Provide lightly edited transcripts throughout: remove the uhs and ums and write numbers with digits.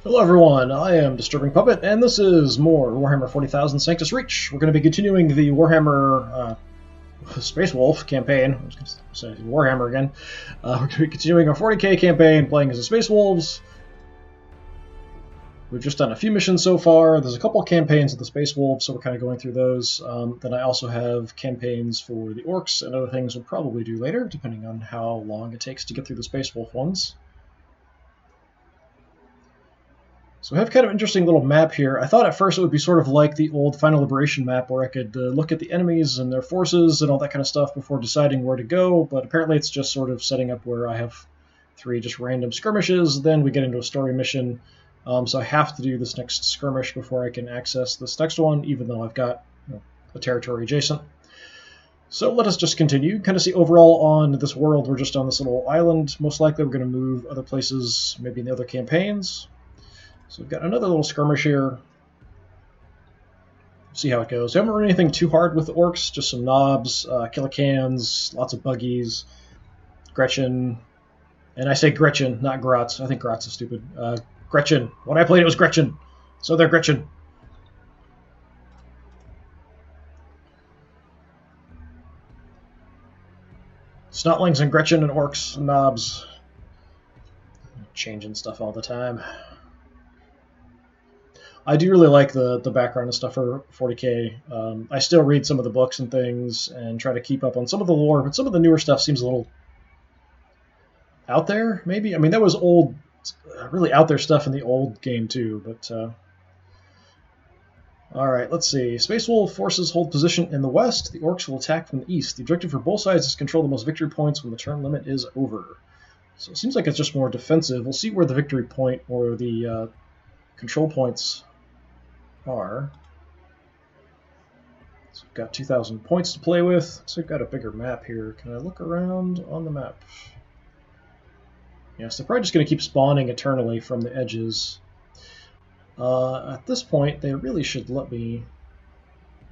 Hello everyone, I am DisturbingPuppet, and this is more Warhammer 40,000 Sanctus Reach. We're going to be continuing the Warhammer Space Wolf campaign. I was going to say Warhammer again. We're going to be continuing our 40k campaign, playing as the Space Wolves. We've just done a few missions so far. There's a couple of campaigns of the Space Wolves, so we're kind of going through those. Then I also have campaigns for the Orcs and other things we'll probably do later, depending on how long it takes to get through the Space Wolf ones. So I have kind of an interesting little map here. I thought at first it would be sort of like the old Final Liberation map where I could look at the enemies and their forces and all that kind of stuff before deciding where to go, but apparently it's just sort of setting up where I have 3 just random skirmishes, then we get into a story mission. So I have to do this next skirmish before I can access this next one, even though I've got a territory adjacent. So let us just continue. Kind of see overall on this world, we're just on this little island. Most likely we're going to move other places, maybe in the other campaigns. So we've got another little skirmish here. See how it goes. We haven't run anything too hard with the orcs, just some knobs, killicans, lots of buggies, Gretchen. And I say Gretchen, not Grotz. I think Grotz is stupid. Gretchen. When I played it was Gretchen. So they're Gretchen. Snotlings and Gretchen and orcs and knobs. Changing stuff all the time. I do really like the background and stuff for 40k. I still read some of the books and things and try to keep up on some of the lore, but some of the newer stuff seems a little out there, maybe? I mean, that was old, really out there stuff in the old game, too, but... Alright, let's see. Space Wolf forces hold position in the west. The orcs will attack from the east. The objective for both sides is to control the most victory points when the turn limit is over. So it seems like it's just more defensive. We'll see where the victory point or the control points are. So we've got 2,000 points to play with. So we've got a bigger map here. Can I look around on the map? Yes, they're probably just going to keep spawning eternally from the edges. At this point, they really should let me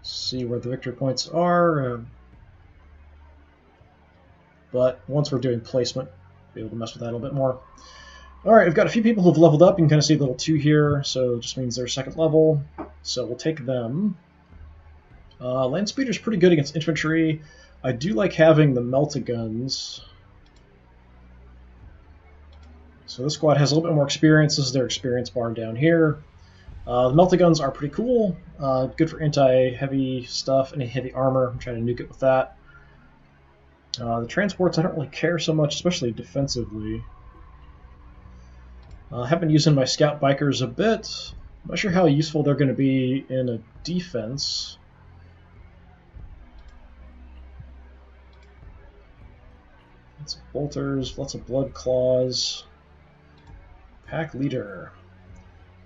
see where the victory points are. But once we're doing placement, I'll be able to mess with that a little bit more. Alright, we've got a few people who've leveled up. You can kind of see the little 2 here, so it just means they're second level. So we'll take them. Land Speeder's pretty good against infantry. I do like having the melta-guns. So this squad has a little bit more experience. This is their experience bar down here. The melta-guns are pretty cool. Good for anti-heavy stuff, any heavy armor. I'm trying to nuke it with that. The transports I don't really care so much, especially defensively. I have been using my scout bikers a bit. I'm not sure how useful they're going to be in a defense. Lots of bolters, lots of blood claws. Pack leader.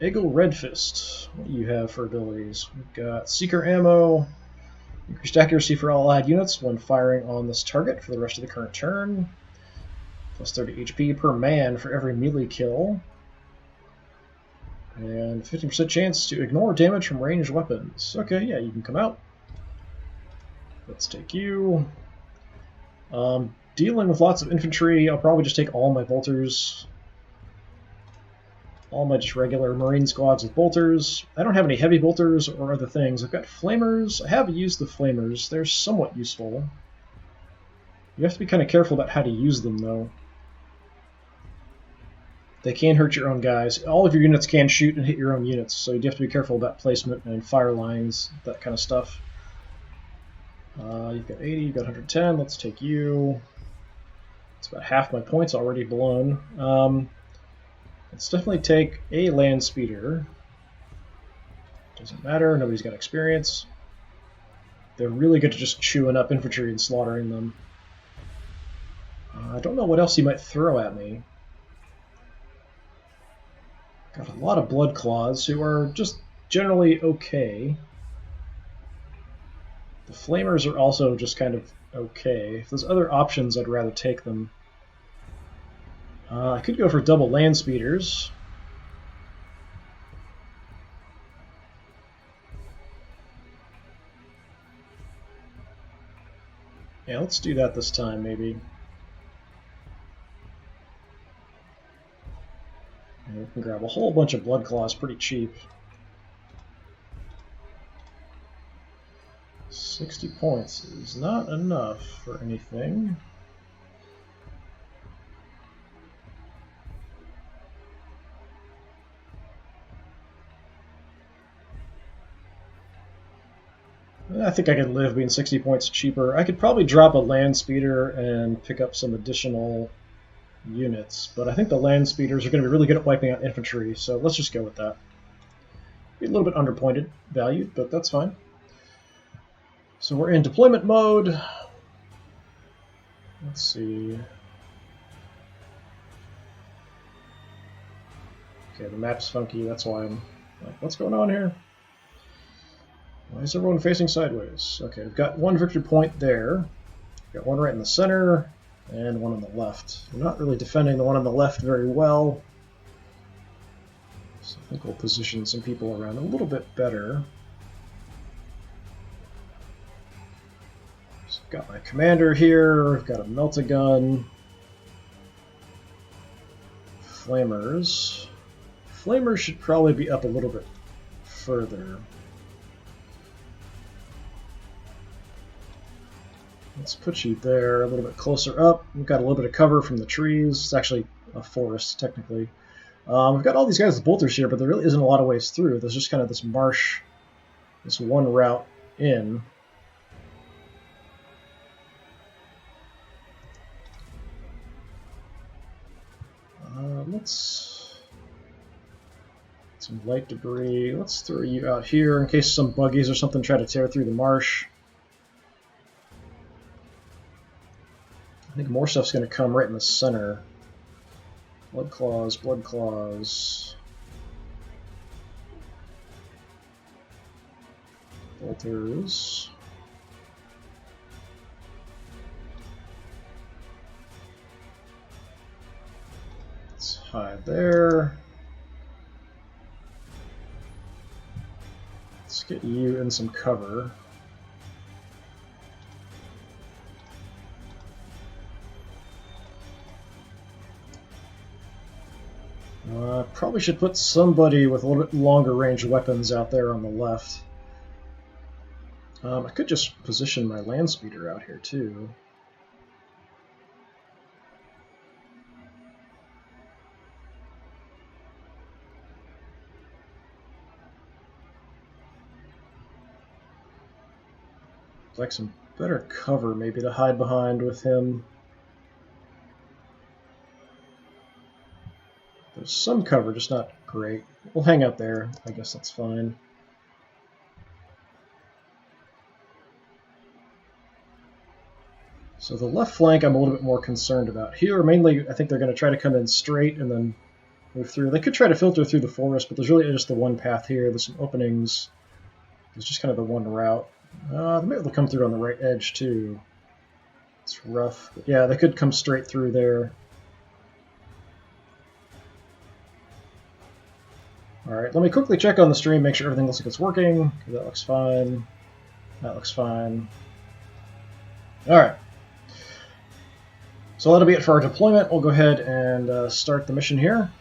Eagle Redfist. What do you have for abilities? We've got Seeker Ammo. Increased accuracy for all allied units when firing on this target for the rest of the current turn. Plus 30 HP per man for every melee kill. And 50% chance to ignore damage from ranged weapons. Okay, yeah, you can come out. Let's take you. Dealing with lots of infantry, I'll probably just take all my bolters. All my just regular marine squads with bolters. I don't have any heavy bolters or other things. I've got flamers. I have used the flamers. They're somewhat useful. You have to be kind of careful about how to use them, though. They can hurt your own guys. All of your units can shoot and hit your own units, so you have to be careful about placement and fire lines, that kind of stuff. You've got 80, you've got 110. Let's take you. It's about half my points already blown. Let's definitely take a land speeder. Doesn't matter, nobody's got experience. They're really good at just chewing up infantry and slaughtering them. I don't know what else he might throw at me. Got a lot of blood claws who are just generally okay. The flamers are also just kind of okay. If there's other options, I'd rather take them. I could go for double land speeders. Yeah, let's do that this time, maybe. can grab a whole bunch of blood claws pretty cheap. 60 points is not enough for anything. I think I could live being 60 points cheaper. I could probably drop a land speeder and pick up some additional units, but I think the land speeders are going to be really good at wiping out infantry, so let's just go with that. Be a little bit underpointed valued, but that's fine. So we're in deployment mode. Let's see. Okay, the map's funky, that's why I'm like, what's going on here? Why is everyone facing sideways? Okay, we've got one victory point there. We've got one right in the center, and one on the left. We're not really defending the one on the left very well. So I think we'll position some people around a little bit better. So I've got my commander here, I've got a melt-a-gun. Flamers. Flamers should probably be up a little bit further. Let's put you there, a little bit closer up. We've got a little bit of cover from the trees. It's actually a forest, technically. We've got all these guys with bolters here, but there really isn't a lot of ways through. There's just kind of this marsh, this one route in. Let's... some light debris. Let's throw you out here in case some buggies or something try to tear through the marsh. I think more stuff's going to come right in the center. Blood claws, blood claws. Bolters. Let's hide there. Let's get you in some cover. Probably should put somebody with a little bit longer range weapons out there on the left. I could just position my land speeder out here too. I'd like some better cover maybe to hide behind with him. There's some cover, just not great. We'll hang out there. I guess that's fine. So the left flank I'm a little bit more concerned about. Here, mainly, I think they're going to try to come in straight and then move through. They could try to filter through the forest, but there's really just the one path here. There's some openings. It's just kind of the one route. They might be able to come through on the right edge, too. It's rough. But yeah, they could come straight through there. Alright, let me quickly check on the stream, make sure everything looks like it's working. That looks fine. That looks fine. Alright. So that'll be it for our deployment. We'll go ahead and start the mission here.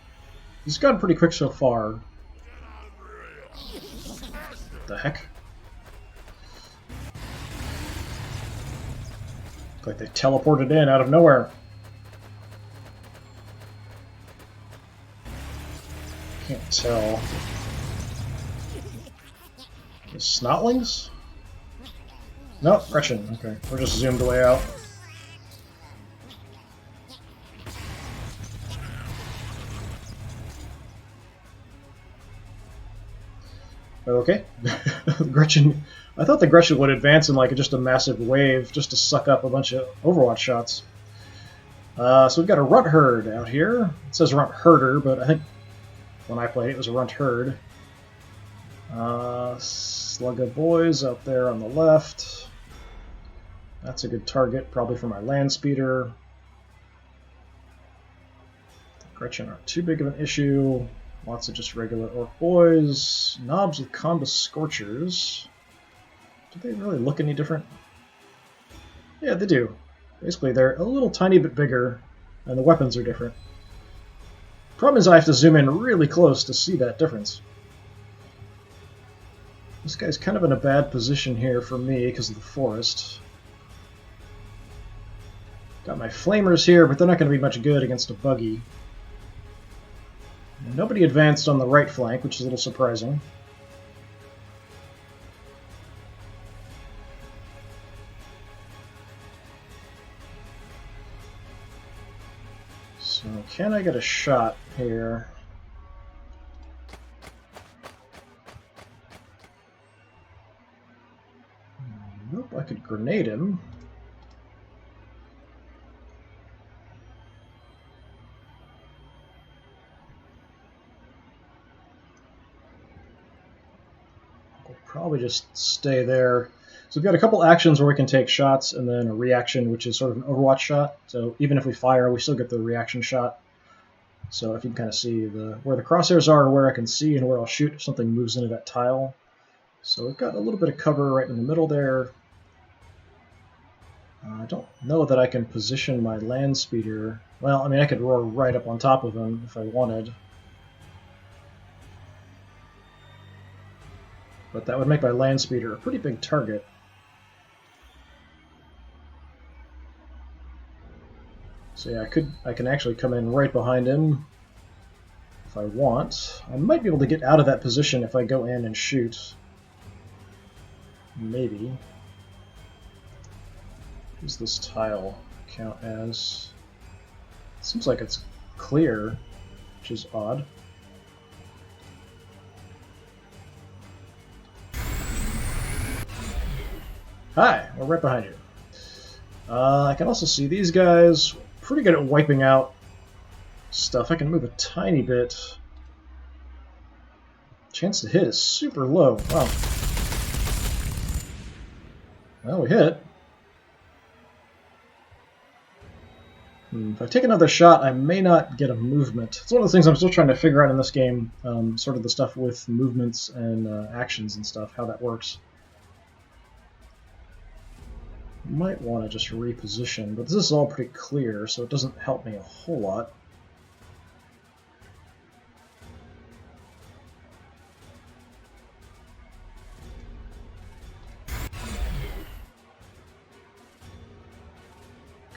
It's gone pretty quick so far. What the heck? Looks like they teleported in out of nowhere. Can't tell. The Snotlings? Nope, Gretchen. Okay, we're just zoomed way out. Okay. Gretchen. I thought the Gretchen would advance in like just a massive wave just to suck up a bunch of Overwatch shots. So we've got a runt herd out here. It says runt herder, but I think when I played it was a runt herd. Slug of boys out there on the left. That's a good target, probably for my land speeder. The Gretchen aren't too big of an issue. Lots of just regular orc boys. Knobs with combo scorchers. Do they really look any different? Yeah, they do. Basically, they're a little tiny bit bigger, and the weapons are different. Problem is I have to zoom in really close to see that difference. This guy's kind of in a bad position here for me because of the forest. Got my flamers here, but they're not going to be much good against a buggy. Nobody advanced on the right flank, which is a little surprising. So can I get a shot here? Nope, I could grenade him. I'll probably just stay there. So we've got a couple actions where we can take shots, and then a reaction, which is sort of an Overwatch shot. So even if we fire, we still get the reaction shot. So if you can kind of see where the crosshairs are, where I can see, and where I'll shoot if something moves into that tile. So we've got a little bit of cover right in the middle there. I don't know that I can position my land speeder. Well, I mean, I could roar right up on top of him if I wanted. But that would make my land speeder a pretty big target. So yeah, I can actually come in right behind him if I want. I might be able to get out of that position if I go in and shoot. Maybe. What does this tile count as? It seems like it's clear, which is odd. Hi, we're right behind you. I can also see these guys. Pretty good at wiping out stuff. I can move a tiny bit. Chance to hit is super low. Wow. Well, we hit. If I take another shot, I may not get a movement. It's one of the things I'm still trying to figure out in this game, sort of the stuff with movements and actions and stuff, how that works. Might want to just reposition, but this is all pretty clear, so it doesn't help me a whole lot.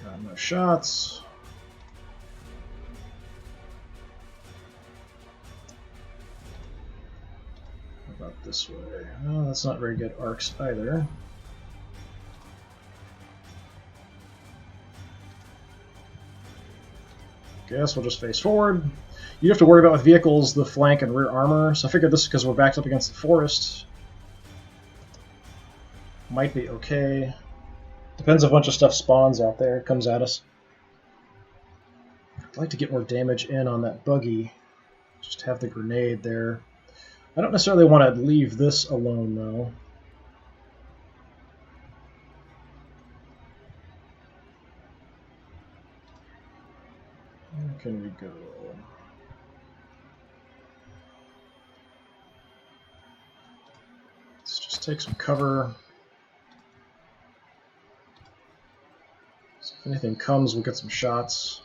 Got no shots. How about this way? Oh, that's not very good arcs either. Guess we'll just face forward. You have to worry about with vehicles the flank and rear armor, so I figured this is because we're backed up against the forest. Might be okay. Depends if a bunch of stuff spawns out there, comes at us. I'd like to get more damage in on that buggy. Just have the grenade there. I don't necessarily want to leave this alone, though. Where can we go? Let's just take some cover. So if anything comes, we'll get some shots.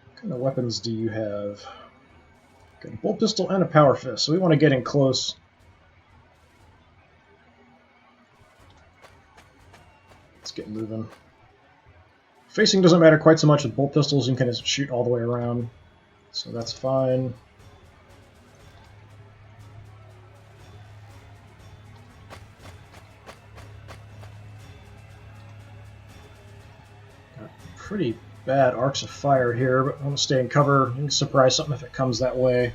What kind of weapons do you have? Got a bolt pistol and a power fist, so we want to get in close. Let's get moving. Facing doesn't matter quite so much with bolt pistols. You can kind of shoot all the way around, so that's fine. Got pretty bad arcs of fire here, but I want to stay in cover. You can surprise something if it comes that way.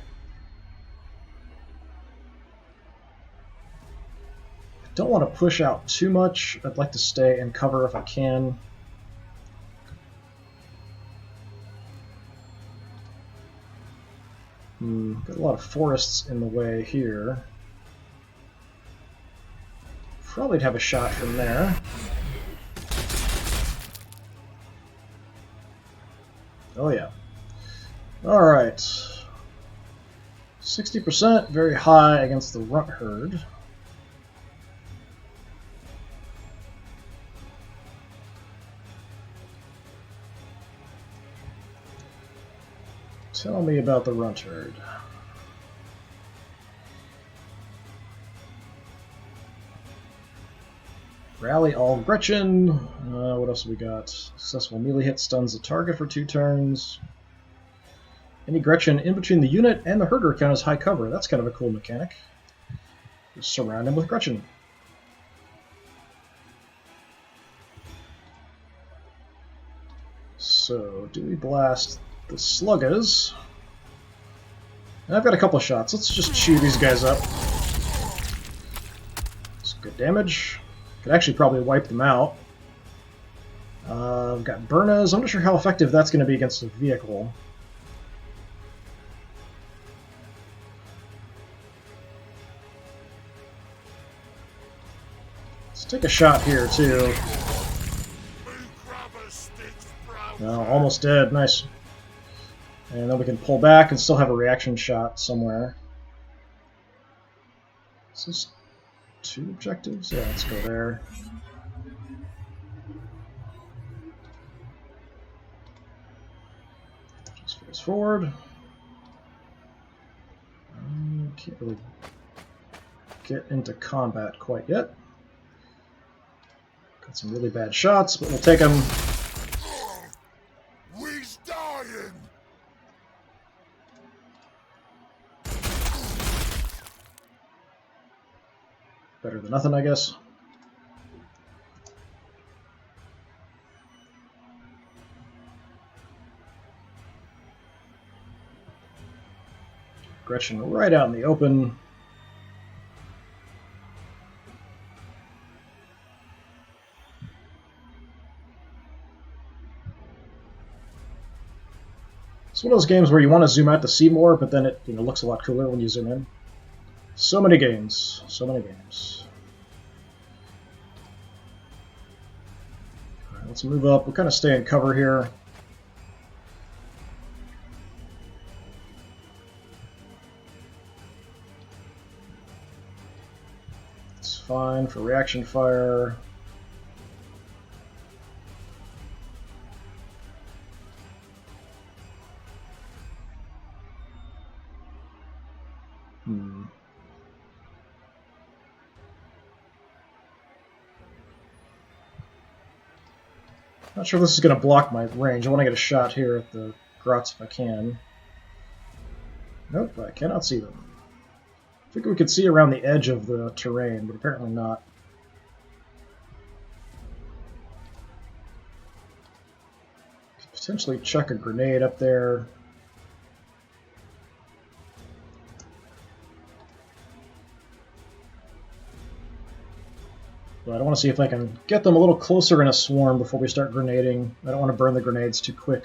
I don't want to push out too much. I'd like to stay in cover if I can. Got a lot of forests in the way here. Probably have a shot from there. Oh yeah. Alright. 60%, very high against the runt herd. Tell me about the runt herd. Rally all Gretchen. What else have we got? Successful melee hit stuns the target for 2 turns. Any Gretchen in between the unit and the herder count as high cover. That's kind of a cool mechanic. Just surround him with Gretchen. So, do we blast the sluggas? I've got a couple of shots. Let's just chew these guys up. It's good damage. Could actually probably wipe them out. I've got Burnas. I'm not sure how effective that's going to be against a vehicle. Let's take a shot here, too. No, almost dead. Nice. And then we can pull back and still have a reaction shot somewhere. Is this 2 objectives? Yeah, let's go there. Just face forward. Can't really get into combat quite yet. Got some really bad shots, but we'll take them. We's dying. Better than nothing, I guess. Gretchen right out in the open. It's one of those games where you want to zoom out to see more, but then it looks a lot cooler when you zoom in. So many games. So many games. Alright, let's move up. We'll kind of stay in cover here. It's fine for reaction fire. Not sure if this is going to block my range. I want to get a shot here at the grots if I can. Nope, I cannot see them. I think we could see around the edge of the terrain, but apparently not. Could potentially chuck a grenade up there. But I want to see if I can get them a little closer in a swarm before we start grenading. I don't want to burn the grenades too quick.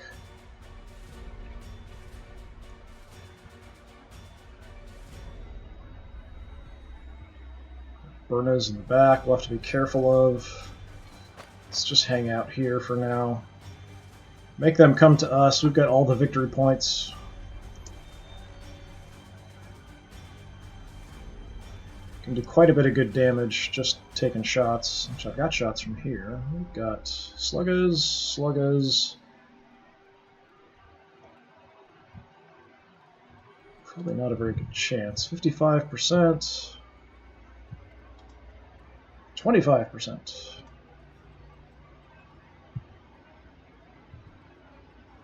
Burnas in the back, we'll have to be careful of. Let's just hang out here for now. Make them come to us. We've got all the victory points. Can do quite a bit of good damage just taking shots. Which I've got shots from here. We've got sluggas. Probably not a very good chance. 55%. 25%.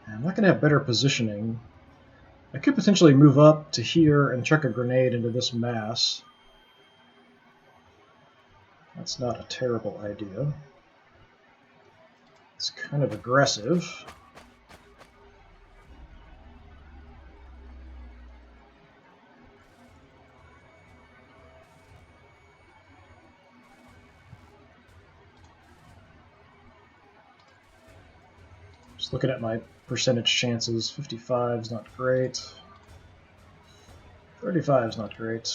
I'm not going to have better positioning. I could potentially move up to here and chuck a grenade into this mass. That's not a terrible idea. It's kind of aggressive. Just looking at my percentage chances. 55 is not great. 35 is not great.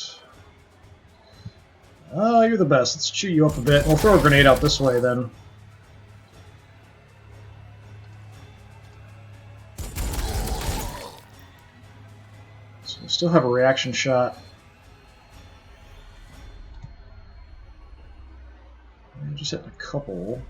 You're the best. Let's chew you up a bit. We'll throw a grenade out this way then. So we still have a reaction shot. I'm just hitting a couple.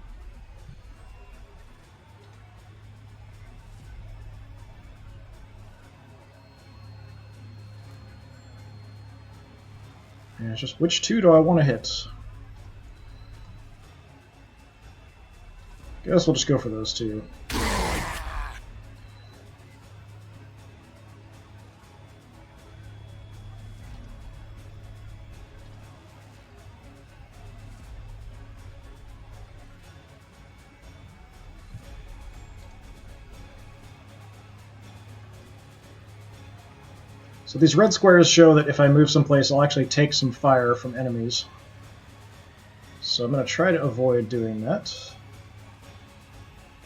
Yeah, it's just which two do I want to hit? Guess we'll just go for those two. So these red squares show that if I move someplace, I'll actually take some fire from enemies. So I'm going to try to avoid doing that.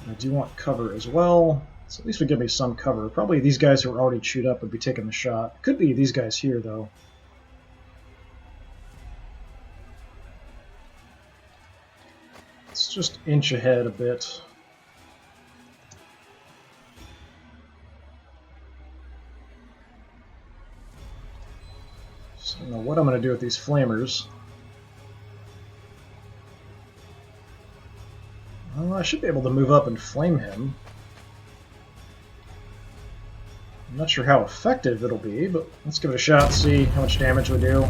I do want cover as well, so at least would give me some cover. Probably these guys who are already chewed up would be taking the shot. Could be these guys here, though. Let's just inch ahead a bit. So I don't know what I'm going to do with these flamers. Well, I should be able to move up and flame him. I'm not sure how effective it'll be, but let's give it a shot and see how much damage we do.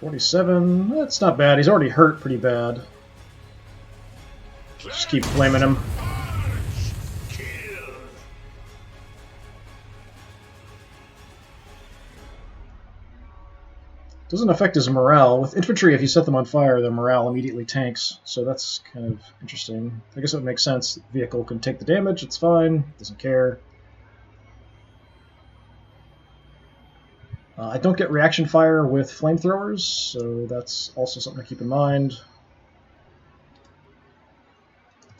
47, that's not bad. He's already hurt pretty bad. Just keep flaming him. Doesn't affect his morale. With infantry, if you set them on fire, their morale immediately tanks, so that's kind of interesting. I guess it would make sense. The vehicle can take the damage, it's fine, doesn't care. I don't get reaction fire with flamethrowers, so that's also something to keep in mind.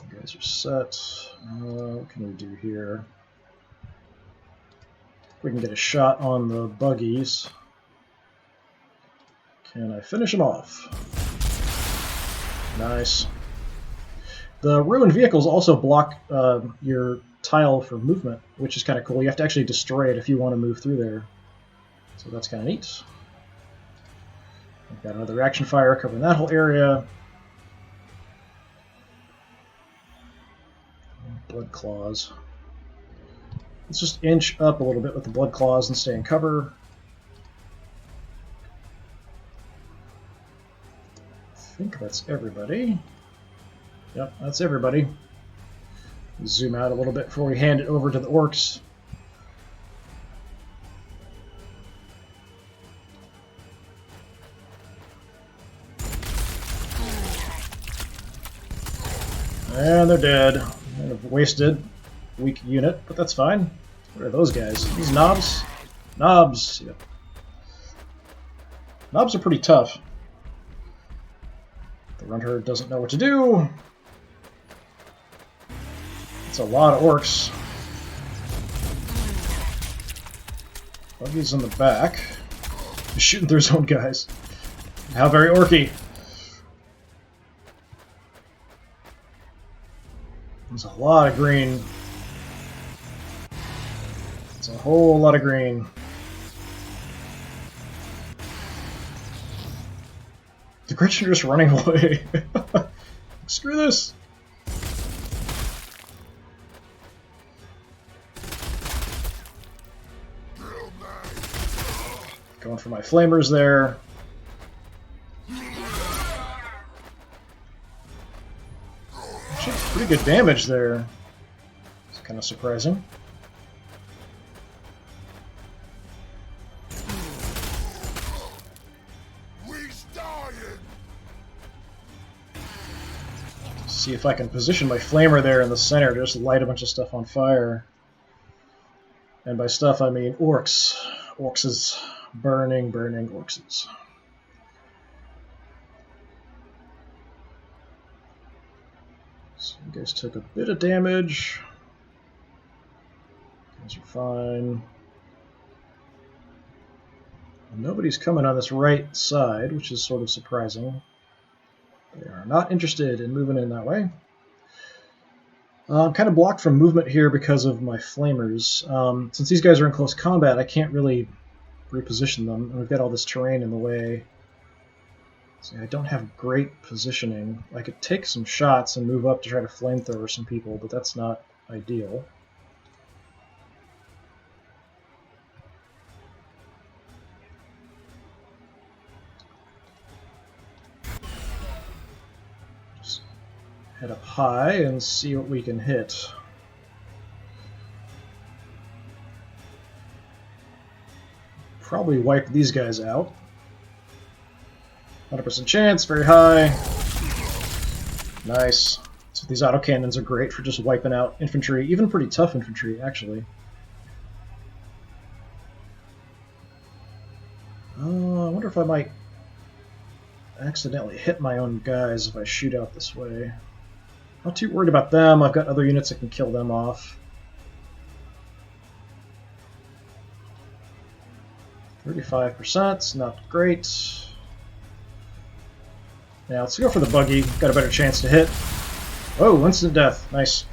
You guys are set. What can we do here? We can get a shot on the buggies. Can I finish him off? Nice. The ruined vehicles also block your tile for movement, which is kind of cool. You have to actually destroy it if you want to move through there. So that's kind of neat. I've got another reaction fire covering that whole area. Blood claws. Let's just inch up a little bit with the blood claws and stay in cover. I think that's everybody. Yep, that's everybody. Zoom out a little bit before we hand it over to the orcs. And they're dead. Kind of wasted. Weak unit, but that's fine. What are those guys? These knobs? Knobs, yep. Knobs are pretty tough. The Runter doesn't know what to do. It's a lot of orcs. Buggy's in the back. He's shooting through his own guys. How very orky. There's a lot of green. It's a whole lot of green. The Gretchen are just running away. Screw this. Going for my flamers there. Actually, pretty good damage there. It's kind of surprising. See if I can position my flamer there in the center to just light a bunch of stuff on fire. And by stuff, I mean orcs. Orcses. Burning, burning orcses. So you guys took a bit of damage. You guys are fine. Nobody's coming on this right side, which is sort of surprising. They are not interested in moving in that way. I'm kind of blocked from movement here because of my flamers. Since these guys are in close combat, I can't really reposition them, and we've got all this terrain in the way. So I don't have great positioning. I could take some shots and move up to try to flamethrower some people, but that's not ideal. head up high and see what we can hit. Probably wipe these guys out. 100% chance, very high. Nice. So these autocannons are great for just wiping out infantry, even pretty tough infantry, actually. I wonder if I might accidentally hit my own guys if I shoot out this way. Not too worried about them. I've got other units that can kill them off. 35%, not great. Now let's go for the buggy. Got a better chance to hit. Oh, instant death. Nice.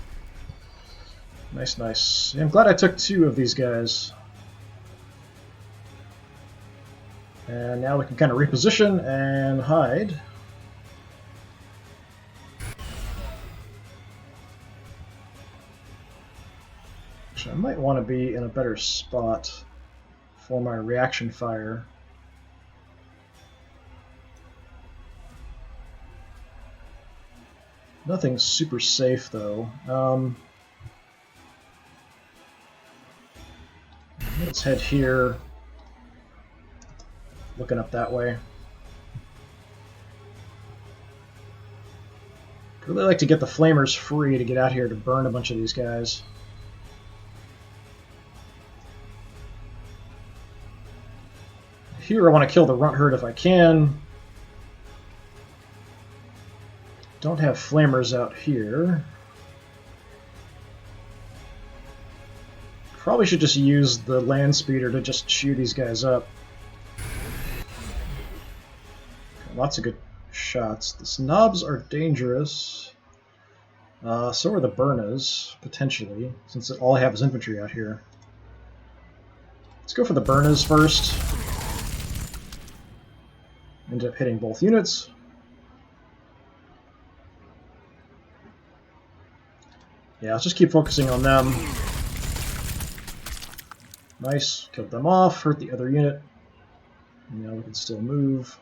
Nice, nice. Yeah, I'm glad I took 2 of these guys. And now we can kind of reposition and hide. Actually, I might want to be in a better spot for my reaction fire. Nothing's super safe, though. Let's head here. Looking up that way. I'd really like to get the flamers free to get out here to burn a bunch of these guys. Here I want to kill the runt herd if I can. Don't have flamers out here. Probably should just use the land speeder to just chew these guys up. Lots of good shots. The snobs are dangerous. So are the Burnas, potentially, since all I have is infantry out here. Let's go for the Burnas first. Ended up hitting both units. Yeah, let's just keep focusing on them. Nice. Killed them off. Hurt the other unit. Now we can still move.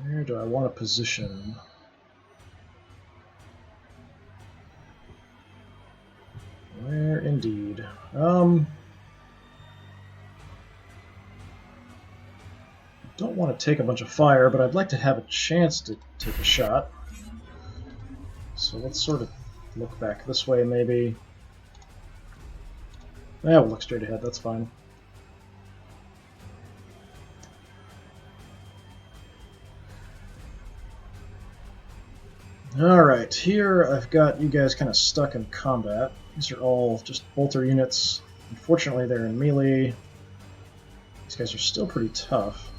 Where do I want to position? Where indeed? Don't want to take a bunch of fire, but I'd like to have a chance to take a shot. So let's sort of look back this way, maybe. Yeah, we'll look straight ahead, that's fine. Alright, here I've got you guys kind of stuck in combat. These are all just bolter units. Unfortunately, they're in melee. These guys are still pretty tough.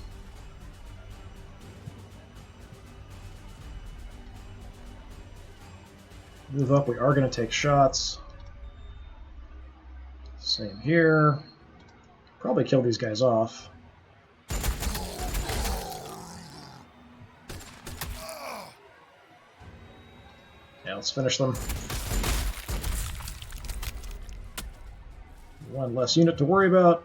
Move up, we are going to take shots. Same here. Probably kill these guys off. Yeah, let's finish them. One less unit to worry about.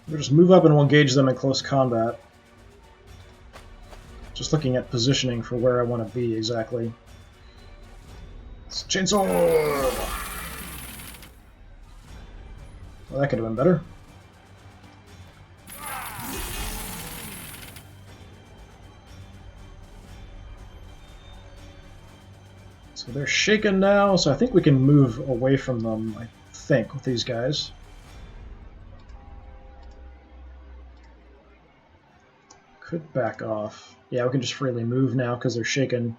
We'll just move up and we'll engage them in close combat. Just looking at positioning for where I want to be exactly. It's chainsaw! Well, that could have been better. So they're shaken now, so I think we can move away from them, I think, with these guys. Could back off. Yeah, we can just freely move now because they're shaken.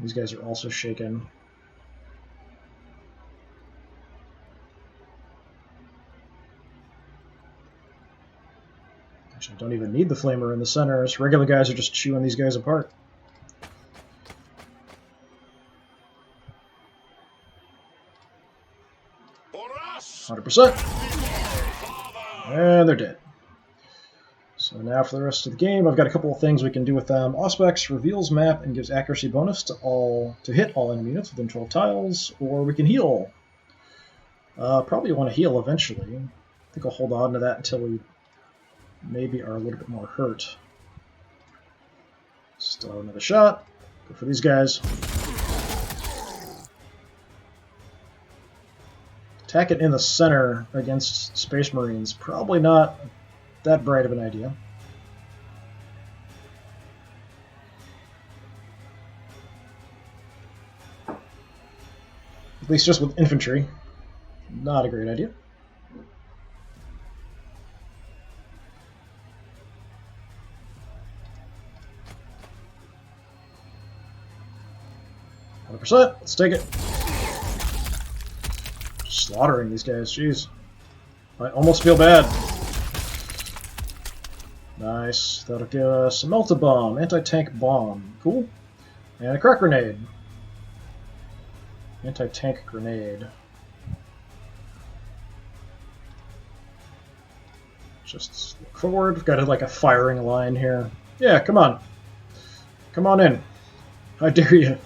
These guys are also shaken. Actually, I don't even need the flamer in the center. So regular guys are just chewing these guys apart. 100%. And they're dead. So now for the rest of the game, I've got a couple of things we can do with them. Auspex reveals map and gives accuracy bonus to hit all enemy units within 12 tiles, or we can heal. Probably want to heal eventually. I think I'll hold on to that until we maybe are a little bit more hurt. Still another shot. Go for these guys. Attack it in the center against Space Marines. Probably not that bright of an idea. At least just with infantry. Not a great idea. Let's take it. Slaughtering these guys, jeez. I almost feel bad. Nice. That'll give us a Melt-A-Bomb, anti-tank bomb. Cool. And a crack grenade. Anti-tank grenade. Just look forward. We've got like a firing line here. Yeah, come on. Come on in. I dare you.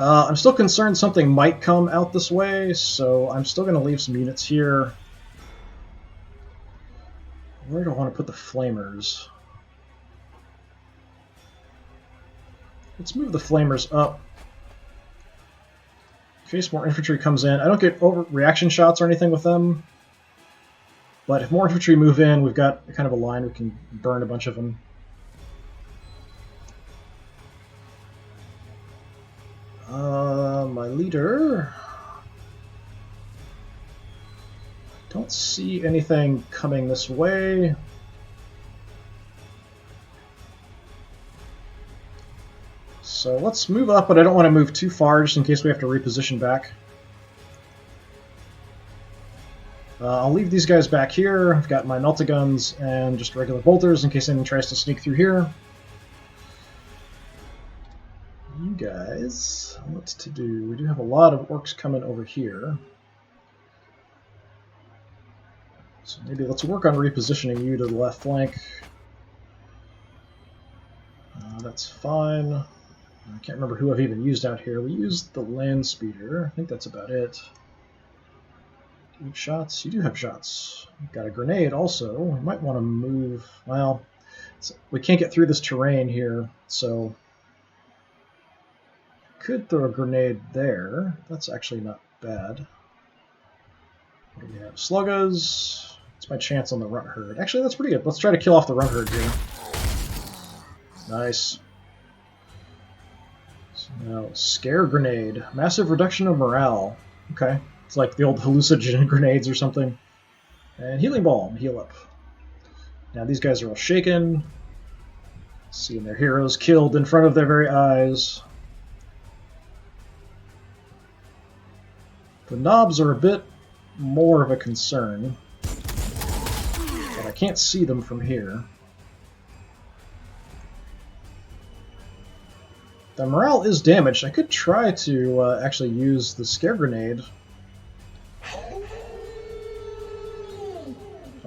I'm still concerned something might come out this way, so I'm still going to leave some units here. Where do I want to put the flamers? Let's move the flamers up. In case more infantry comes in. I don't get reaction shots or anything with them, but if more infantry move in, we've got kind of a line we can burn a bunch of them. My leader... Don't see anything coming this way. So let's move up, but I don't want to move too far just in case we have to reposition back. I'll leave these guys back here. I've got my Melt-A-Guns and just regular bolters in case anyone tries to sneak through here. You guys, what to do? We do have a lot of orcs coming over here. So maybe let's work on repositioning you to the left flank. That's fine. I can't remember who I've even used out here. We used the land speeder. I think that's about it. Do you have shots? You do have shots. You've got a grenade also. We might want to move... Well, we can't get through this terrain here, so... Could throw a grenade there. That's actually not bad. What do we have? Sluggas. It's my chance on the runt herd. Actually, that's pretty good. Let's try to kill off the runt herd here. Nice. So now, scare grenade. Massive reduction of morale. Okay. It's like the old hallucinogen grenades or something. And healing balm. Heal up. Now these guys are all shaken. Seeing their heroes killed in front of their very eyes. The knobs are a bit more of a concern, but I can't see them from here. The morale is damaged. I could try to actually use the scare grenade.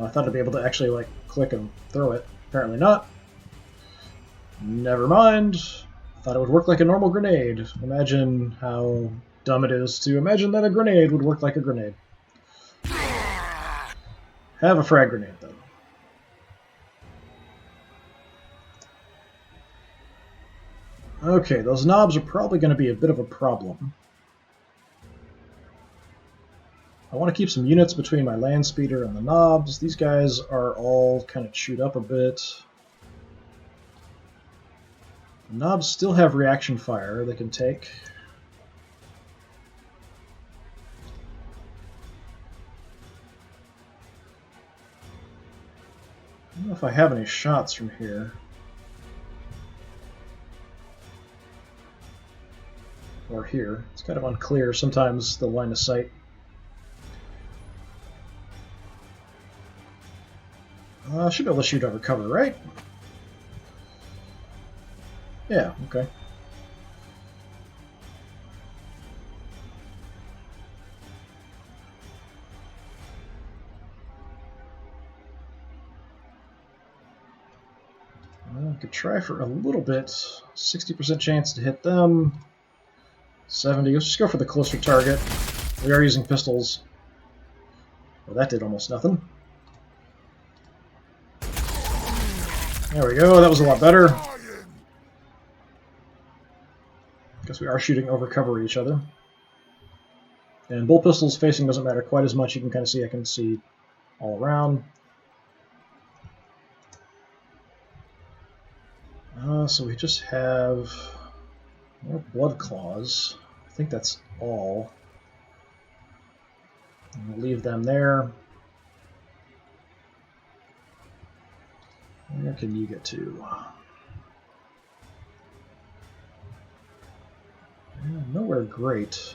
I thought I'd be able to actually like click and throw it. Apparently not. Never mind. Thought it would work like a normal grenade. Imagine how dumb it is to imagine that a grenade would work like a grenade. Have a frag grenade, though. Okay, those knobs are probably going to be a bit of a problem. I want to keep some units between my land speeder and the knobs. These guys are all kind of chewed up a bit. The knobs still have reaction fire they can take. I don't know if I have any shots from here. Or here. It's kind of unclear sometimes, the line of sight. I should be able to shoot over cover, right? Yeah, okay. We could try for a little bit. 60% chance to hit them. 70. Let's just go for the closer target. We are using pistols. Well, that did almost nothing. There we go. That was a lot better. Guess we are shooting over cover each other. And bolt pistols facing doesn't matter quite as much. You can kind of see I can see all around. So we just have more blood claws. I think that's all. And we'll leave them there. Where can you get to? Nowhere great.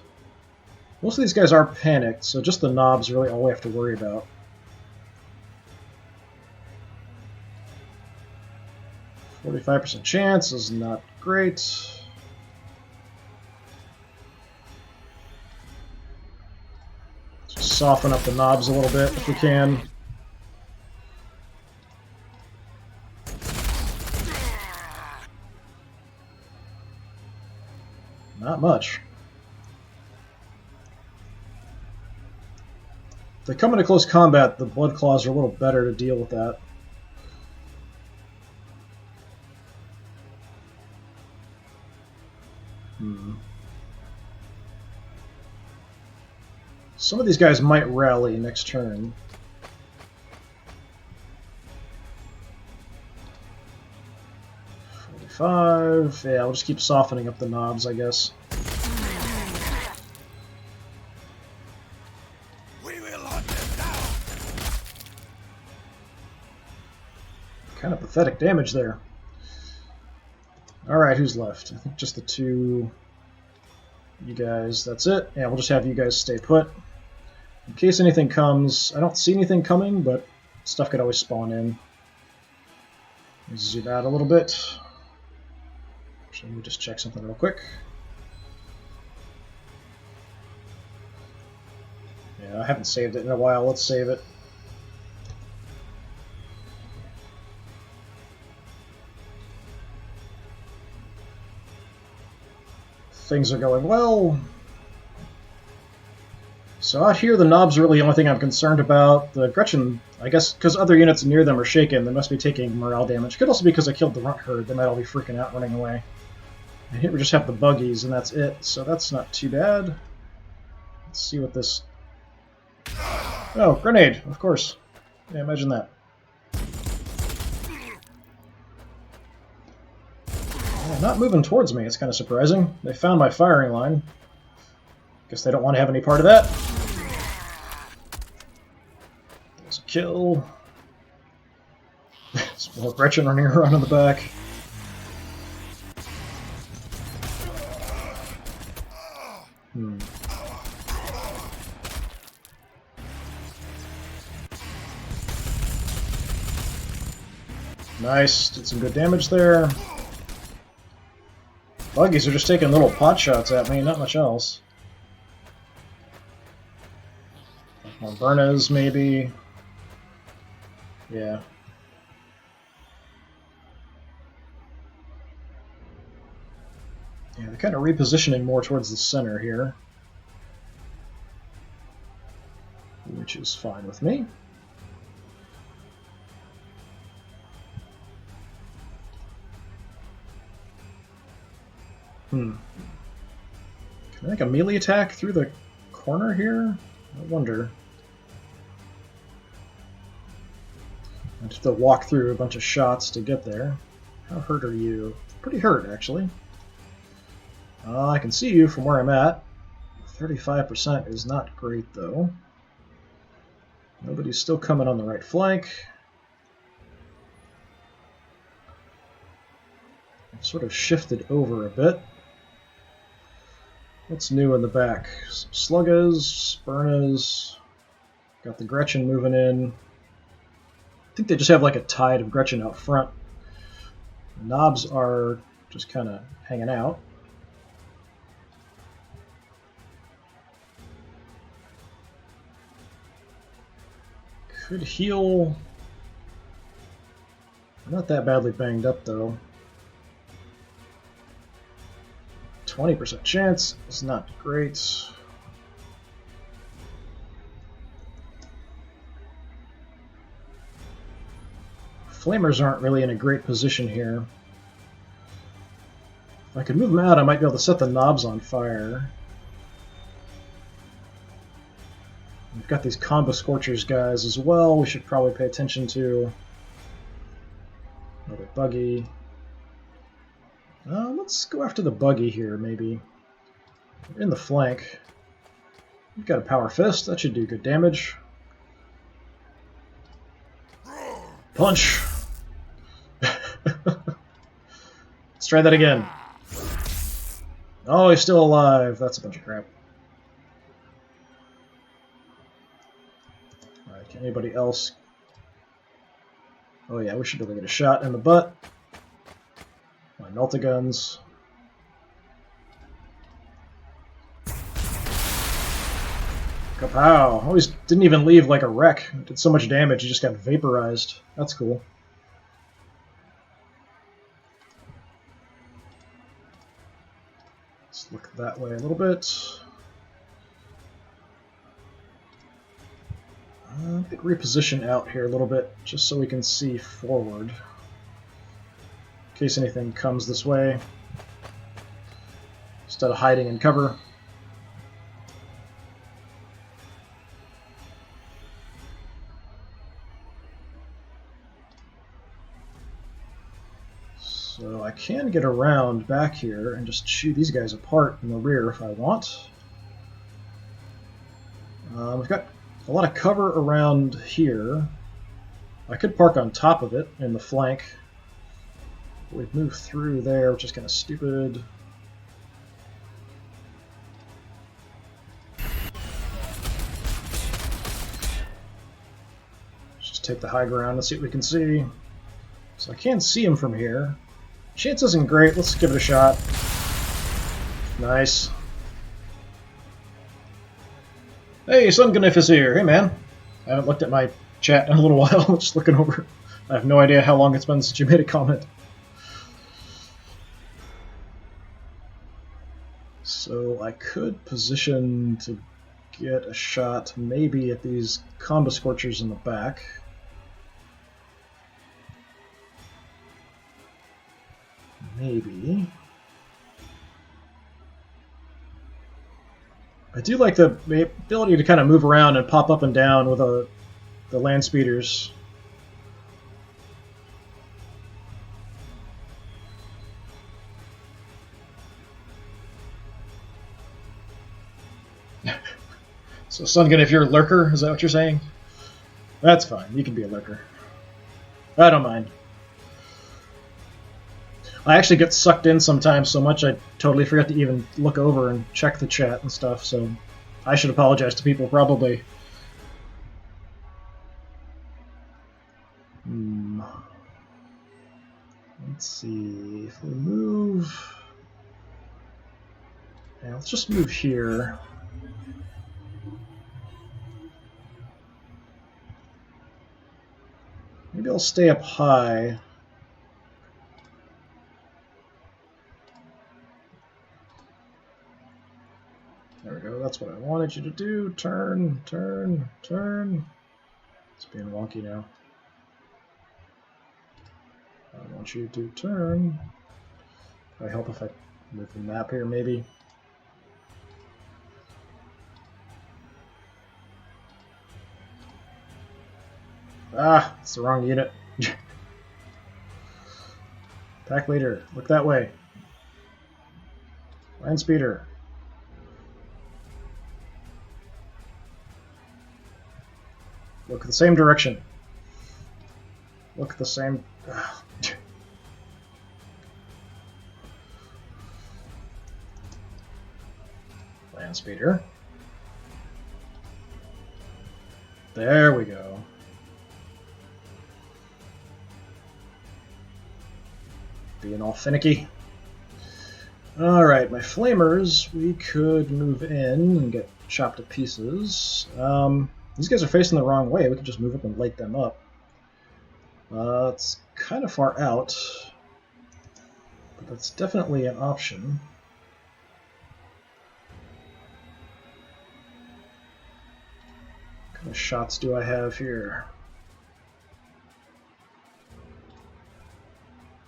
Most of these guys are panicked, so just the knobs are really all we have to worry about. %45 chance is not great. Just soften up the knobs a little bit if we can. Not much. If they come into close combat, the blood claws are a little better to deal with that. Some of these guys might rally next turn. $45. Yeah, we'll just keep softening up the knobs, I guess. We will hunt them down. Kind of pathetic damage there. Alright, who's left? I think just the two you guys. That's it. Yeah, we'll just have you guys stay put. In case anything comes, I don't see anything coming, but stuff could always spawn in. Zoom out a little bit. Actually, let me just check something real quick. Yeah, I haven't saved it in a while. Let's save it. Things are going well. So out here, the knobs are really the only thing I'm concerned about. The Gretchen, I guess, because other units near them are shaken, they must be taking morale damage. Could also be because I killed the runt herd. They might all be freaking out, running away. And here we just have the buggies, and that's it. So that's not too bad. Let's see what this... Oh, grenade, of course. Yeah, imagine that. Yeah, not moving towards me, it's kind of surprising. They found my firing line. Guess they don't want to have any part of that. There's a kill. Small Gretchen running around in the back. Nice, did some good damage there. Buggies are just taking little pot shots at me, not much else. More Burners, maybe. Yeah. Yeah, they're kind of repositioning more towards the center here. Which is fine with me. Can I make a melee attack through the corner here? I wonder. I have to walk through a bunch of shots to get there. How hurt are you? Pretty hurt, actually. I can see you from where I'm at. 35% is not great, though. Nobody's still coming on the right flank. I've sort of shifted over a bit. What's new in the back? Some Sluggas, Spurnas. Got the Gretchen moving in. I think they just have like a tide of Gretchen out front. The knobs are just kind of hanging out. Could heal Not that badly banged up, though. 20% chance is not great. Flamers aren't really in a great position here. If I could move them out, I might be able to set the knobs on fire. We've got these combo scorchers guys as well. We should probably pay attention to. Another buggy. Let's go after the buggy here, maybe. We're in the flank. We've got a power fist. That should do good damage. Punch! Let's try that again. Oh, he's still alive. That's a bunch of crap. Alright, can anybody else? Oh yeah, we should be able to get a shot in the butt. My melta-guns. Kapow! Oh, he didn't even leave like a wreck. It did so much damage, he just got vaporized. That's cool. Let's look that way a little bit. I think reposition out here a little bit, just so we can see forward. In case anything comes this way. Instead of hiding in cover. So I can get around back here and just chew these guys apart in the rear if I want. We've got a lot of cover around here. I could park on top of it in the flank. We've moved through there, which is kind of stupid. Let's just take the high ground and see what we can see. So I can see him from here. Chance isn't great. Let's give it a shot. Nice. Hey, Sunganif is here. Hey, man. I haven't looked at my chat in a little while. Just looking over. I have no idea how long it's been since you made a comment. So I could position to get a shot maybe at these combo scorchers in the back. Maybe. I do like the ability to kind of move around and pop up and down with the land speeders. So, Sungun, if you're a lurker, is that what you're saying? That's fine. You can be a lurker. I don't mind. I actually get sucked in sometimes so much I totally forget to even look over and check the chat and stuff, so I should apologize to people probably. Let's see, if we move... Yeah, let's just move here. Maybe I'll stay up high. There we go, that's what I wanted you to do. Turn, turn, turn. It's being wonky now. I want you to turn. Can I help if I move the map here, maybe? Ah, it's the wrong unit. Pack leader, look that way. Land speeder. Look the same direction. Look the same... Land speeder. There we go. Being all finicky. Alright, my flamers, we could move in and get chopped to pieces. These guys are facing the wrong way. We could just move up and light them up. It's kind of far out, but that's definitely an option. What kind of shots do I have here?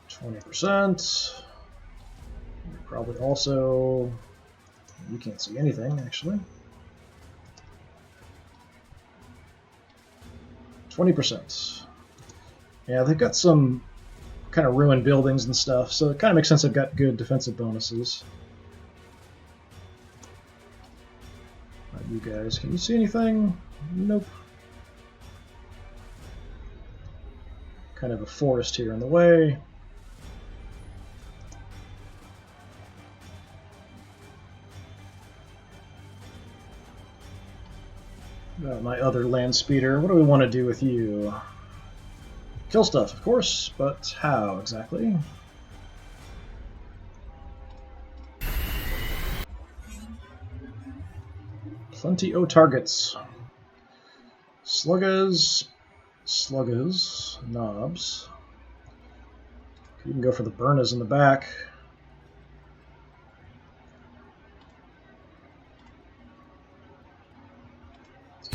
20%. Probably also... You can't see anything, actually. 20%. Yeah, they've got some kind of ruined buildings and stuff, so it kind of makes sense they've got good defensive bonuses. You guys, can you see anything? Nope. Kind of a forest here in the way. My other land speeder, what do we want to do with you? Kill stuff, of course, but how exactly? Plenty o' targets. Sluggers, knobs. You can go for the burners in the back.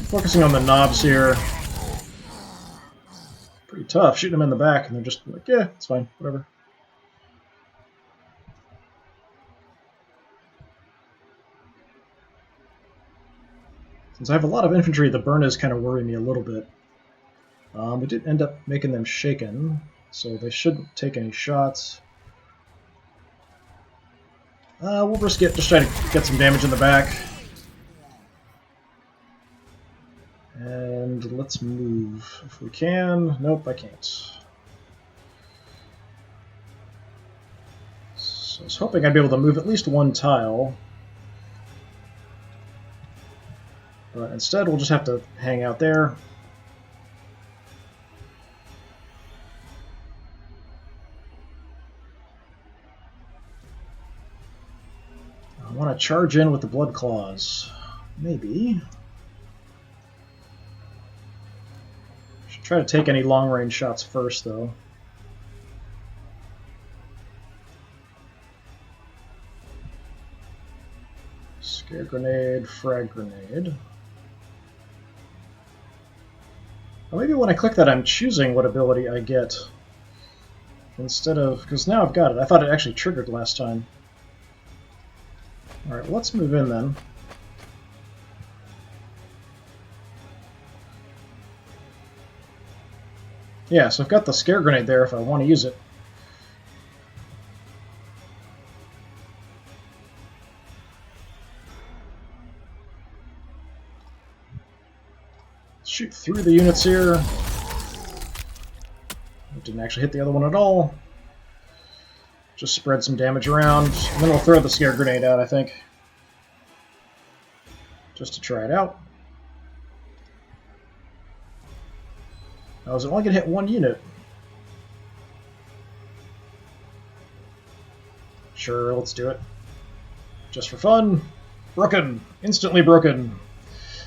Focusing on the knobs here. Pretty tough, shooting them in the back, and they're just like, yeah, it's fine, whatever. Since I have a lot of infantry, the burners kind of worry me a little bit. We did end up making them shaken, so they shouldn't take any shots. We'll risk it, just try to get some damage in the back. And let's move if we can. Nope, I can't. So I was hoping I'd be able to move at least one tile. But instead, we'll just have to hang out there. I want to charge in with the Blood Claws. Maybe. Try to take any long-range shots first, though. Scare grenade, frag grenade. Well, maybe when I click that, I'm choosing what ability I get. Instead of... because now I've got it. I thought it actually triggered last time. Alright, let's move in then. Yeah, so I've got the scare grenade there if I want to use it. Shoot through the units here. It didn't actually hit the other one at all. Just spread some damage around, and then we'll throw the scare grenade out, I think. Just to try it out. I was only going to hit one unit. Sure, let's do it. Just for fun. Broken. Instantly broken.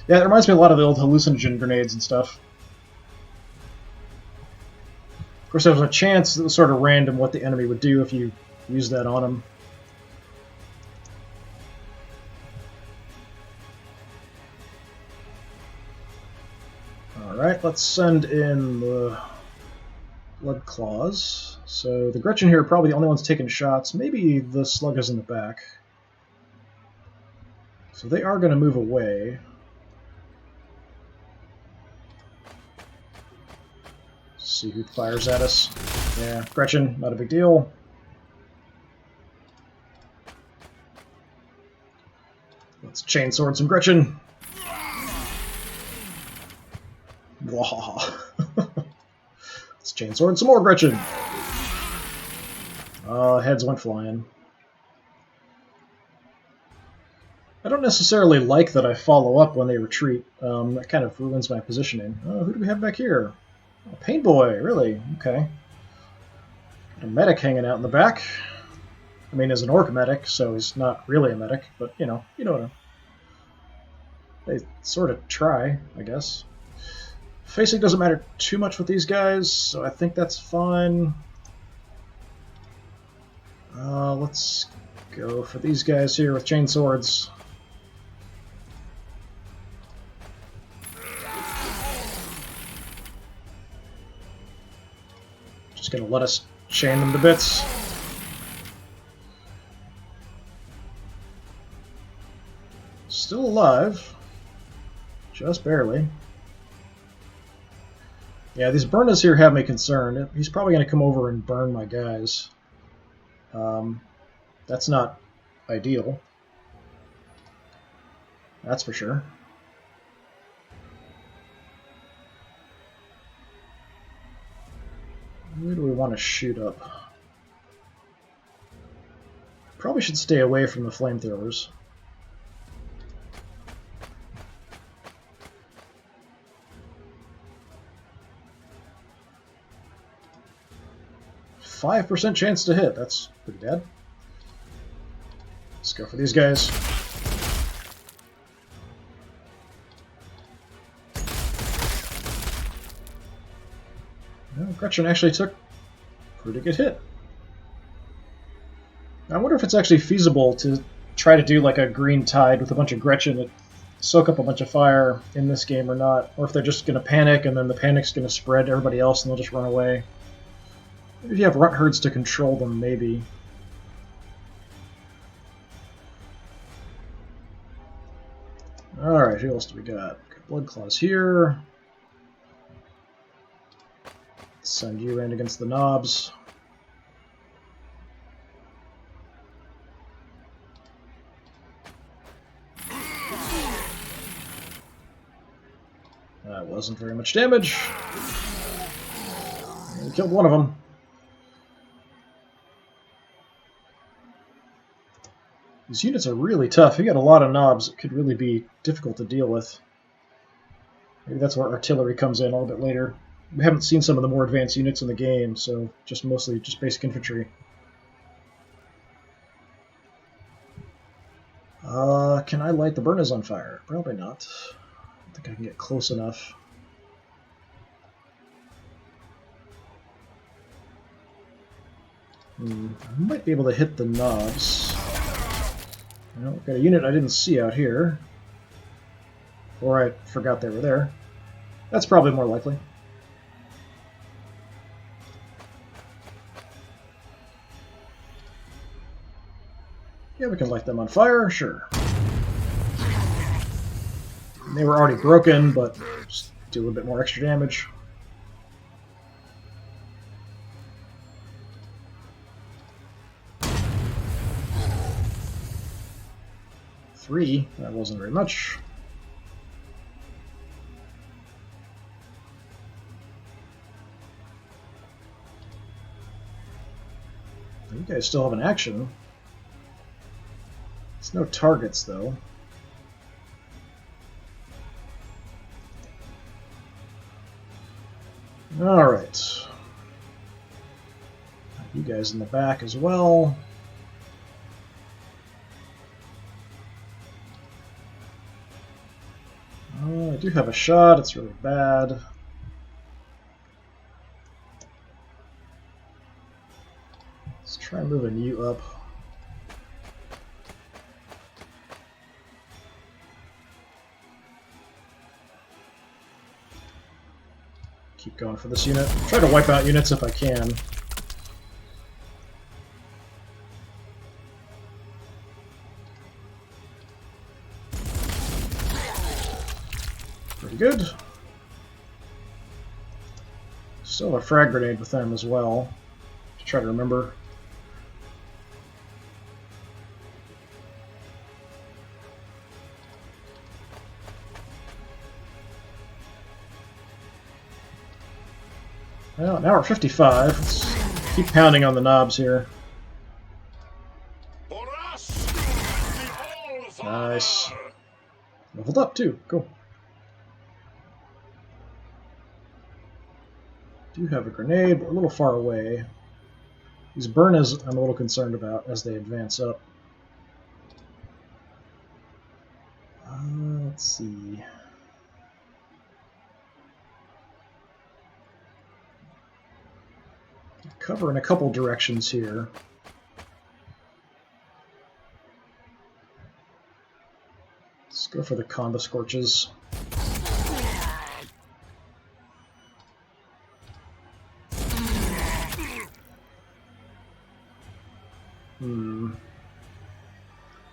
Yeah, it reminds me a lot of the old hallucinogen grenades and stuff. Of course, there was a chance that was sort of random what the enemy would do if you used that on them. Alright, let's send in the Blood Claws. So the Gretchen here are probably the only ones taking shots. Maybe the Sluggers in the back. So they are going to move away. See who fires at us. Yeah, Gretchen, not a big deal. Let's chainsword some Gretchen. Wah. Let's chainsword some more Gretchen. Heads went flying. I don't necessarily like that I follow up when they retreat. That kind of ruins my positioning. Who do we have back here? Oh, Pain Boy, really? Okay. Got a medic hanging out in the back. I mean, as an orc medic, so he's not really a medic, but you know what they sort of try, I guess. Facing doesn't matter too much with these guys, so I think that's fine. Let's go for these guys here with chain swords. Just gonna let us chain them to bits. Still alive. Just barely. Yeah, these burners here have me concerned. He's probably going to come over and burn my guys. That's not ideal. That's for sure. Where do we want to shoot up? Probably should stay away from the flamethrowers. %5 chance to hit. That's pretty bad. Let's go for these guys. Well, Gretchen actually took a pretty good hit. I wonder if it's actually feasible to try to do like a green tide with a bunch of Gretchen that soak up a bunch of fire in this game or not. Or if they're just going to panic and then the panic's going to spread to everybody else and they'll just run away. If you have runt herds to control them, maybe. Alright, who else do we got? Blood Claws here. Send you in against the knobs. That wasn't very much damage. We killed one of them. These units are really tough. You got a lot of knobs. It could really be difficult to deal with. Maybe that's where artillery comes in a little bit later. We haven't seen some of the more advanced units in the game, so mostly just basic infantry. Can I light the burners on fire? Probably not. I don't think I can get close enough. I might be able to hit the knobs. Well, we've got a unit I didn't see out here. Or I forgot they were there. That's probably more likely. Yeah, we can light them on fire, sure. They were already broken, but just do a little bit more extra damage. Three, that wasn't very much. You guys still have an action. It's no targets, though. Alright. You guys in the back as well. I do have a shot, it's really bad. Let's try moving you up. Keep going for this unit. Try to wipe out units if I can. Pretty good. Still have a frag grenade with them as well. Just try to remember. Well, now we're 55. Let's keep pounding on the knobs here. Nice. Leveled up too. Cool. Do have a grenade, but a little far away. These burners I'm a little concerned about as they advance up. Let's see. cover in a couple directions here. Let's go for the combo scorches.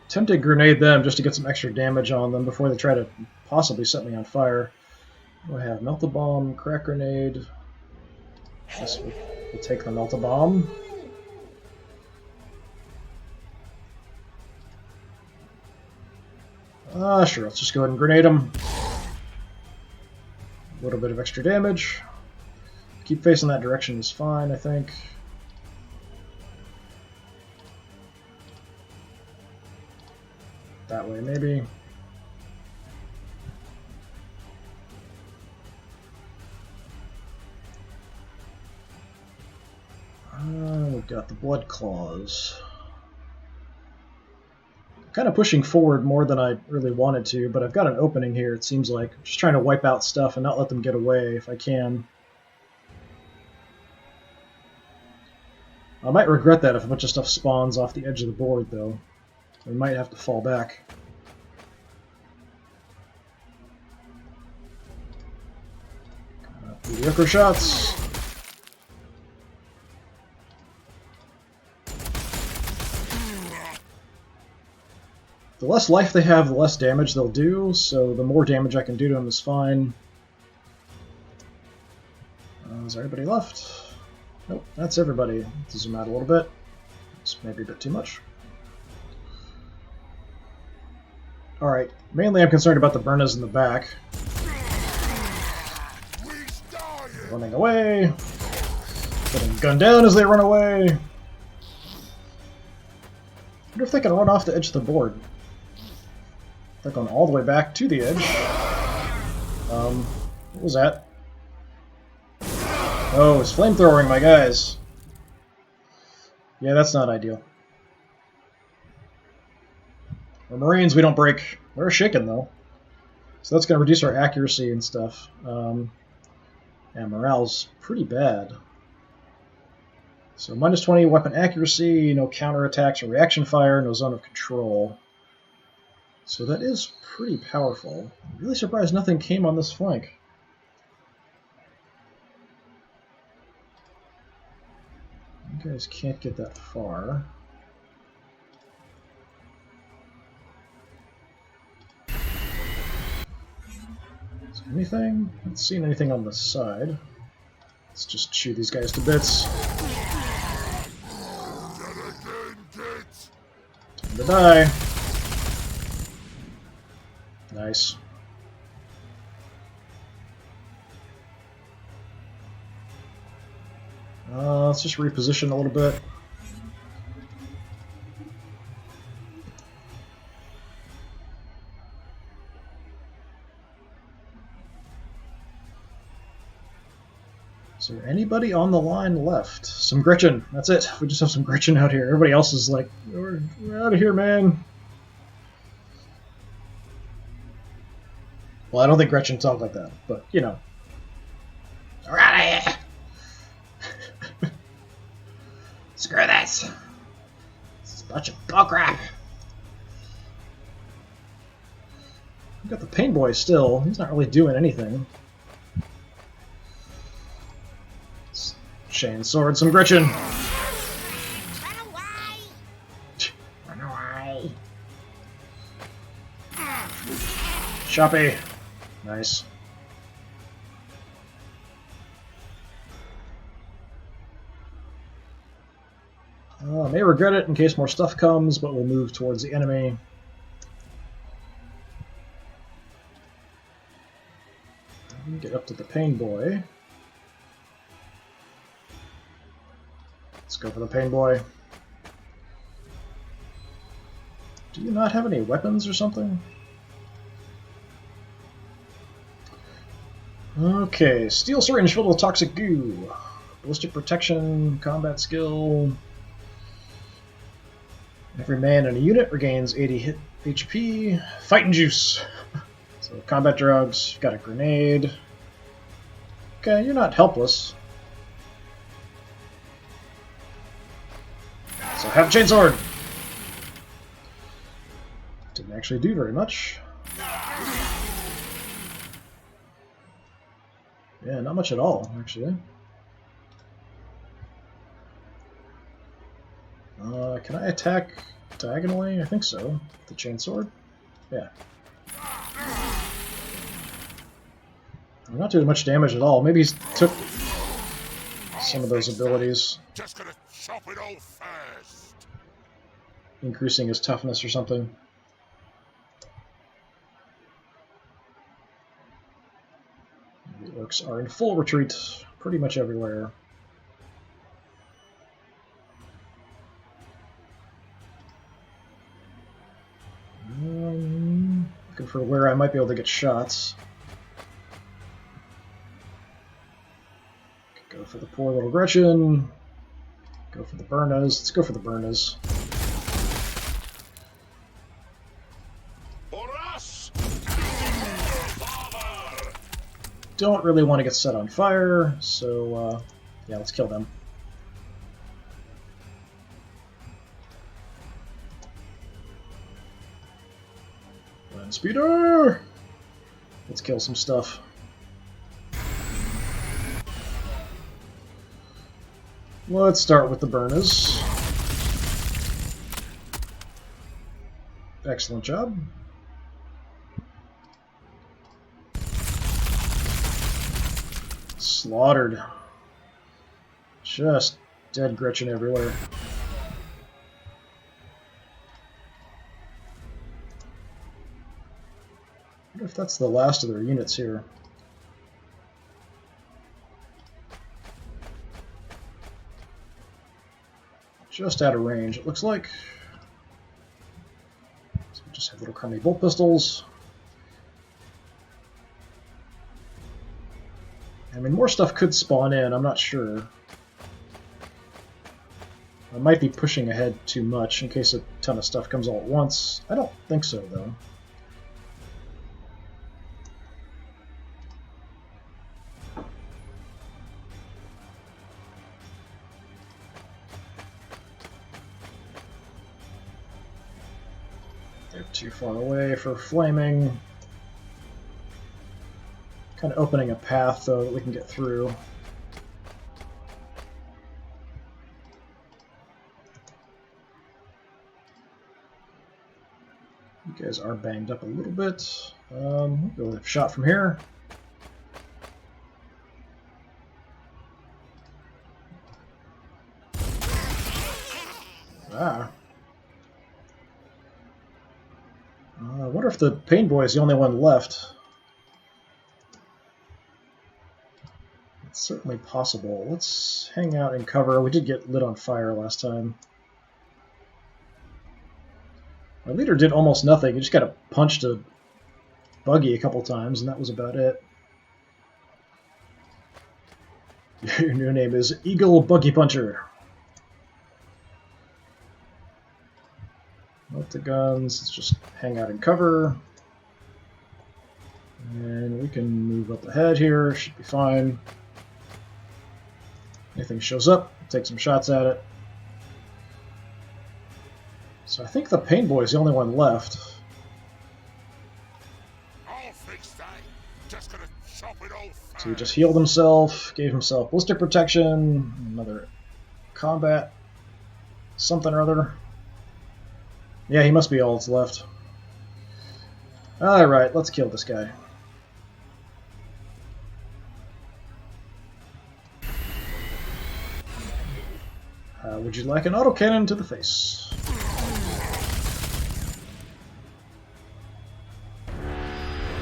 Tempted to grenade them just to get some extra damage on them before they try to possibly set me on fire. What do I have? Melt-a bomb, crack grenade. Guess we'll take the melt-a bomb. Sure, let's just go ahead and grenade them. A little bit of extra damage. Keep facing that direction is fine, I think. That way, maybe. We've got the blood claws. Kind of pushing forward more than I really wanted to, but I've got an opening here, it seems like. Just trying to wipe out stuff and not let them get away if I can. I might regret that if a bunch of stuff spawns off the edge of the board, though. We might have to fall back. Mediocre shots. The less life they have, the less damage they'll do, so the more damage I can do to them is fine. Is there anybody left? Nope, that's everybody. Let's zoom out a little bit. It's maybe a bit too much. Alright, mainly I'm concerned about the Burnas in the back. Running away. Getting gunned down as they run away. I wonder if they can run off the edge of the board. They're going all the way back to the edge. What was that? Oh, it's flamethrowing my guys. Yeah, that's not ideal. Our Marines, we don't break. We're shaken, though. So that's going to reduce our accuracy and stuff. And morale's pretty bad. So minus 20 weapon accuracy, no counterattacks or reaction fire, no zone of control. So that is pretty powerful. I'm really surprised nothing came on this flank. You guys can't get that far. Is there anything? I haven't seen anything on the side. Let's just chew these guys to bits. Time to die. Nice. Let's just reposition a little bit. Is there anybody on the line left? Some Gretchen. That's it. We just have some Gretchen out here. Everybody else is like, we're out of here, man. Well, I don't think Gretchen talked like that, but, you know. We're out of here! Screw this! This is a bunch of bullcrap! We've got the Pain Boy still. He's not really doing anything. Chain sword, some Gretchen! Run away! Run away! Choppy! Nice. I may regret it in case more stuff comes, but we'll move towards the enemy. Get up to the Pain Boy. Let's go for the Pain Boy. Do you not have any weapons or something? Okay, steel syringe filled with toxic goo. Ballistic protection, combat skill. Every man in a unit regains 80 HP. Fighting juice. So combat drugs, got a grenade. Okay, you're not helpless. So have a chainsword! Didn't actually do very much. Yeah, not much at all, actually. Can I attack diagonally? I think so. The chainsword? Yeah. I'm not doing much damage at all. Maybe he took some of those abilities. Just gonna chop it all first. Increasing his toughness or something. The orcs are in full retreat pretty much everywhere. Looking for where I might be able to get shots. Go for the poor little Gretchen. Go for the Burnas. Let's go for the Burnas. Don't really want to get set on fire, so yeah, let's kill them. Land speeder! Let's kill some stuff. Let's start with the Burnas. Excellent job. Slaughtered. Just dead Gretchen everywhere. I wonder if that's the last of their units here. Just out of range, it looks like. So we just have little crummy bolt pistols. I mean, more stuff could spawn in, I'm not sure. I might be pushing ahead too much in case a ton of stuff comes all at once. I don't think so, though. They're too far away for flaming. Kind of opening a path, though, that we can get through. You guys are banged up a little bit. We'll go with a shot from here. Ah. I wonder if the Pain Boy is the only one left. It's certainly possible. Let's hang out and cover. We did get lit on fire last time. Our leader did almost nothing. He just got punched a buggy a couple times, and that was about it. Your new name is Eagle Buggy Puncher. Let the guns. Let's just hang out and cover. And we can move up ahead here. Should be fine. Anything shows up, take some shots at it. So I think the Pain Boy is the only one left. I'll fix that. Just gonna chop it all first. So he just healed himself, gave himself ballistic protection, another combat, something or other. Yeah, he must be all that's left. Alright, let's kill this guy. Would you like an autocannon to the face?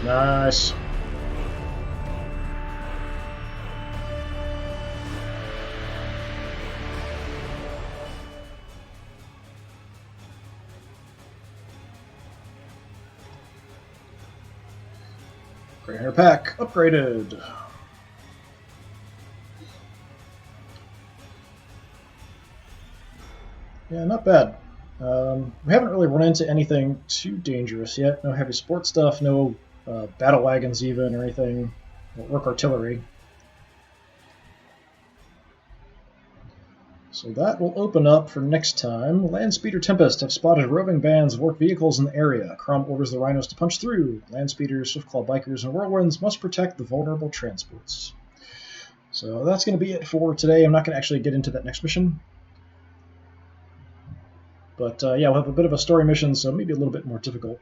Nice. Grey Hair Pack upgraded. Yeah, not bad. We haven't really run into anything too dangerous yet. No heavy support stuff, no battle wagons even, or anything. Work artillery. So So that will open up for next time. Landspeeder Tempest have spotted roving bands of orc vehicles in the area. Crom orders the rhinos to punch through. Landspeeders, Swiftclaw Bikers, and Whirlwinds must protect the vulnerable transports. So that's going to be it for today. I'm not going to actually get into that next mission. But yeah, we'll have a bit of a story mission, so maybe a little bit more difficult.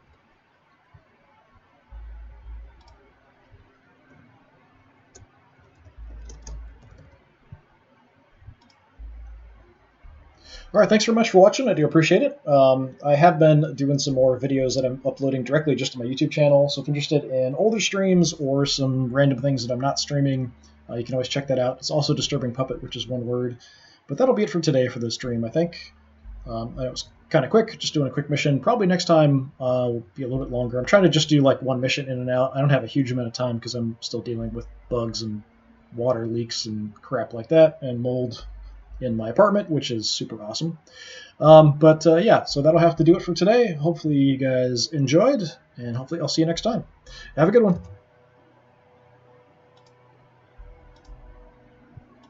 All right, thanks very much for watching. I do appreciate it. I have been doing some more videos that I'm uploading directly just to my YouTube channel. So if you're interested in older streams or some random things that I'm not streaming, you can always check that out. It's also DisturbingPuppet, which is one word. But that'll be it for today for this stream, I think. I know it was kind of quick, just doing a quick mission. Probably next time will be a little bit longer. I'm trying to just do like one mission in and out. I don't have a huge amount of time because I'm still dealing with bugs and water leaks and crap like that, and mold in my apartment, which is super awesome. Yeah, so that'll have to do it for today. Hopefully you guys enjoyed, and hopefully I'll see you next time. Have a good one.